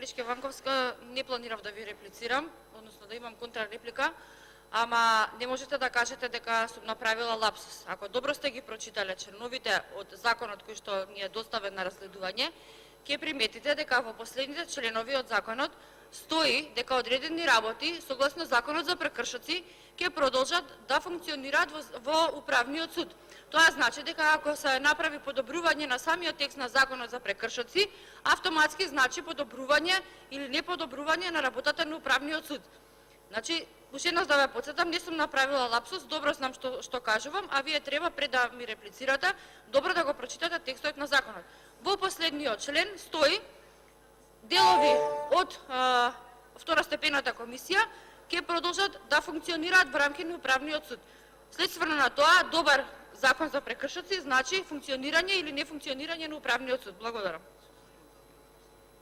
Величке Ванковска, не планирав да ви реплицирам, односно да имам контрареплика, ама не можете да кажете дека сум направила лапсус. Ако добро сте ги прочитале членовите од законот кој што ни е доставен на разследување, ќе приметите дека во последните членови од законот стои дека одредени работи согласно законот за прекршоци ќе продолжат да функционираат во управниот суд. Тоа значи дека ако се направи подобрување на самиот текст на законот за прекршоци, автоматски значи подобрување или не подобрување на работата на управниот суд. Значи, уште еднаш да ве потсетам, не сум направила лапсус, добро знам што кажувам, а вие треба пред да ми реплицирате, добро да го прочитате текстот на законот. Во последниот член стои делови од второстепената комисија ќе продолжат да функционираат во рамките на управниот суд. Следствено на тоа, добар закон за прекршоци значи функционирање или нефункционирање на управниот суд. Благодарам.